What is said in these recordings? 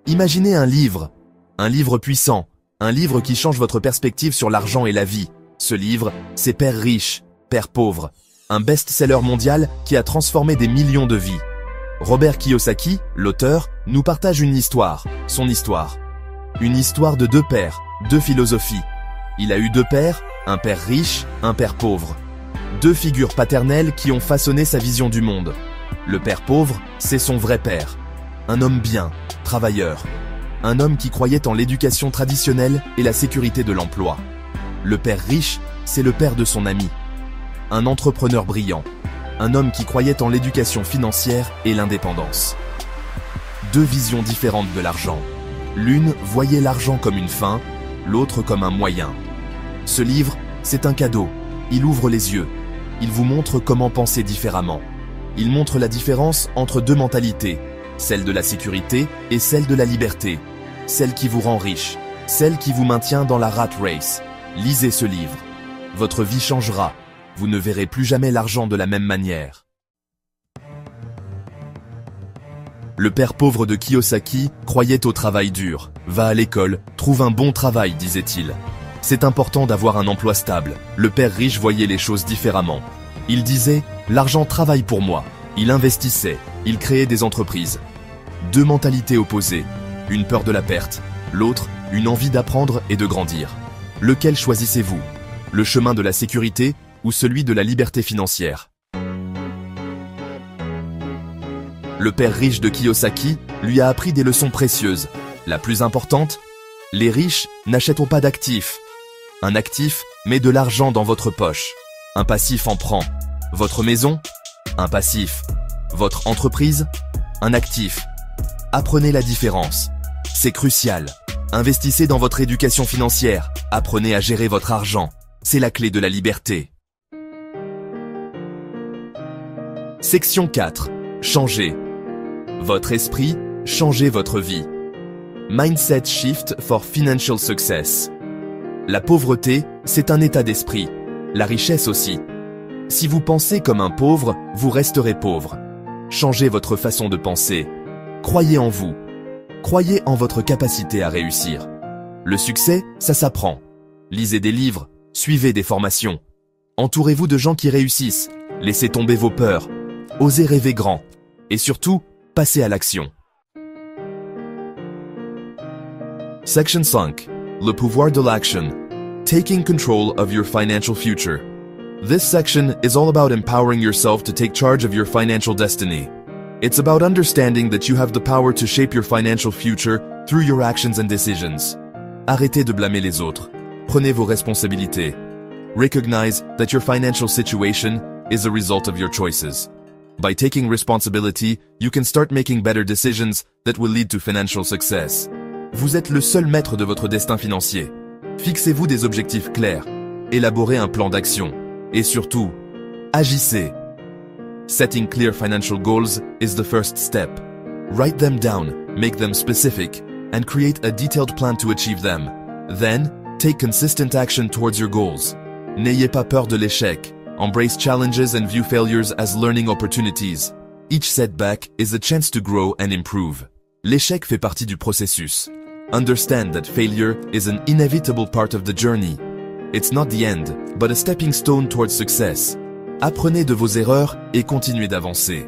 Imaginez un livre puissant, un livre qui change votre perspective sur l'argent et la vie. Ce livre, c'est Père riche, Père pauvre, un best-seller mondial qui a transformé des millions de vies. Robert Kiyosaki, l'auteur, nous partage une histoire, son histoire. Une histoire de deux pères, deux philosophies. Il a eu deux pères, un père riche, un père pauvre. Deux figures paternelles qui ont façonné sa vision du monde. Le père pauvre, c'est son vrai père. Un homme bien, travailleur. Un homme qui croyait en l'éducation traditionnelle et la sécurité de l'emploi. Le père riche, c'est le père de son ami. Un entrepreneur brillant. Un homme qui croyait en l'éducation financière et l'indépendance. Deux visions différentes de l'argent. L'une voyait l'argent comme une fin, l'autre comme un moyen. Ce livre, c'est un cadeau. Il ouvre les yeux. Il vous montre comment penser différemment. Il montre la différence entre deux mentalités, celle de la sécurité et celle de la liberté, celle qui vous rend riche, celle qui vous maintient dans la rat race. Lisez ce livre. Votre vie changera. Vous ne verrez plus jamais l'argent de la même manière. Le père pauvre de Kiyosaki croyait au travail dur. Va à l'école, trouve un bon travail, disait-il. C'est important d'avoir un emploi stable. Le père riche voyait les choses différemment. Il disait, l'argent travaille pour moi. Il investissait, il créait des entreprises. Deux mentalités opposées. Une peur de la perte, l'autre, une envie d'apprendre et de grandir. Lequel choisissez-vous? Le chemin de la sécurité ou celui de la liberté financière? Le père riche de Kiyosaki lui a appris des leçons précieuses. La plus importante, les riches n'achètent pas d'actifs. Un actif met de l'argent dans votre poche. Un passif en prend. Votre maison, un passif. Votre entreprise, un actif. Apprenez la différence. C'est crucial. Investissez dans votre éducation financière. Apprenez à gérer votre argent. C'est la clé de la liberté. Section 4. Changez. Votre esprit, changez votre vie. Mindset Shift for Financial Success. La pauvreté, c'est un état d'esprit. La richesse aussi. Si vous pensez comme un pauvre, vous resterez pauvre. Changez votre façon de penser. Croyez en vous. Croyez en votre capacité à réussir. Le succès, ça s'apprend. Lisez des livres, suivez des formations. Entourez-vous de gens qui réussissent. Laissez tomber vos peurs. Osez rêver grand. Et surtout, passez à l'action. Section 5. Le pouvoir de l'action. Taking control of your financial future. This section is all about empowering yourself to take charge of your financial destiny. It's about understanding that you have the power to shape your financial future through your actions and decisions. Arrêtez de blâmer les autres. Prenez vos responsabilités. Recognize that your financial situation is a result of your choices. By taking responsibility, you can start making better decisions that will lead to financial success. Vous êtes le seul maître de votre destin financier. Fixez-vous des objectifs clairs. Élaborez un plan d'action. Et surtout, agissez. Setting clear financial goals is the first step. Write them down, make them specific, and create a detailed plan to achieve them. Then, take consistent action towards your goals. N'ayez pas peur de l'échec. Embrace challenges and view failures as learning opportunities. Each setback is a chance to grow and improve. L'échec fait partie du processus. Understand that failure is an inevitable part of the journey. It's not the end, but a stepping stone towards success. Apprenez de vos erreurs et continuez d'avancer.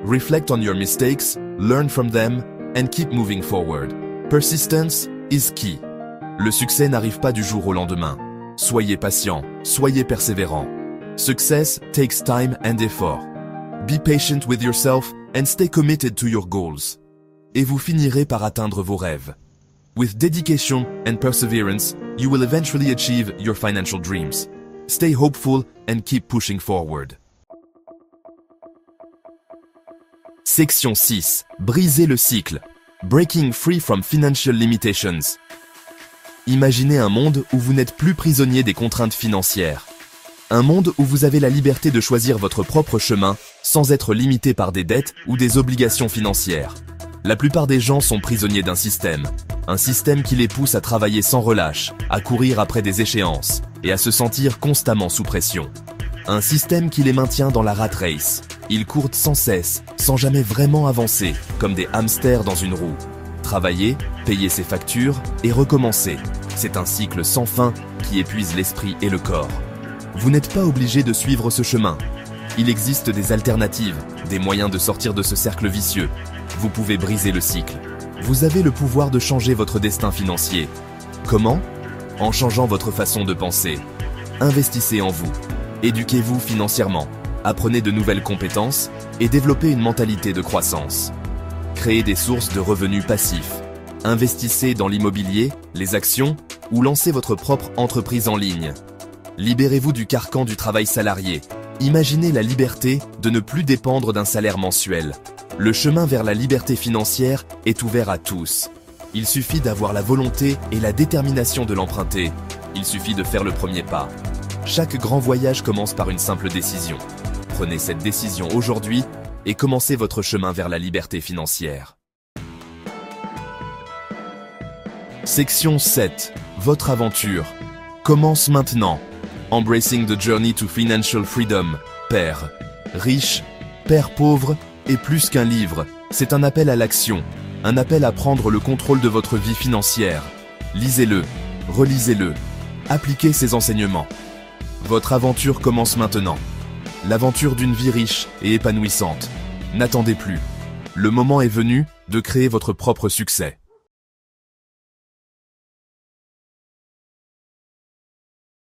Reflect on your mistakes, learn from them, and keep moving forward. Persistence is key. Le succès n'arrive pas du jour au lendemain. Soyez patient, soyez persévérant. Success takes time and effort. Be patient with yourself and stay committed to your goals. Et vous finirez par atteindre vos rêves. With dedication and perseverance, you will eventually achieve your financial dreams. Stay hopeful and keep pushing forward. Section 6. Brisez le cycle. Breaking free from financial limitations. Imaginez un monde où vous n'êtes plus prisonnier des contraintes financières. Un monde où vous avez la liberté de choisir votre propre chemin sans être limité par des dettes ou des obligations financières. La plupart des gens sont prisonniers d'un système. Un système qui les pousse à travailler sans relâche, à courir après des échéances et à se sentir constamment sous pression. Un système qui les maintient dans la rat race. Ils courent sans cesse, sans jamais vraiment avancer, comme des hamsters dans une roue. Travailler, payer ses factures et recommencer. C'est un cycle sans fin qui épuise l'esprit et le corps. Vous n'êtes pas obligé de suivre ce chemin. Il existe des alternatives, des moyens de sortir de ce cercle vicieux. Vous pouvez briser le cycle. Vous avez le pouvoir de changer votre destin financier. Comment? En changeant votre façon de penser. Investissez en vous. Éduquez-vous financièrement. Apprenez de nouvelles compétences et développez une mentalité de croissance. Créez des sources de revenus passifs. Investissez dans l'immobilier, les actions ou lancez votre propre entreprise en ligne. Libérez-vous du carcan du travail salarié. Imaginez la liberté de ne plus dépendre d'un salaire mensuel. Le chemin vers la liberté financière est ouvert à tous. Il suffit d'avoir la volonté et la détermination de l'emprunter. Il suffit de faire le premier pas. Chaque grand voyage commence par une simple décision. Prenez cette décision aujourd'hui et commencez votre chemin vers la liberté financière. Section 7. Votre aventure commence maintenant. Embracing the journey to financial freedom. Père riche, père pauvre est plus qu'un livre. C'est un appel à l'action, un appel à prendre le contrôle de votre vie financière. Lisez-le, relisez-le, appliquez ces enseignements. Votre aventure commence maintenant. L'aventure d'une vie riche et épanouissante. N'attendez plus. Le moment est venu de créer votre propre succès.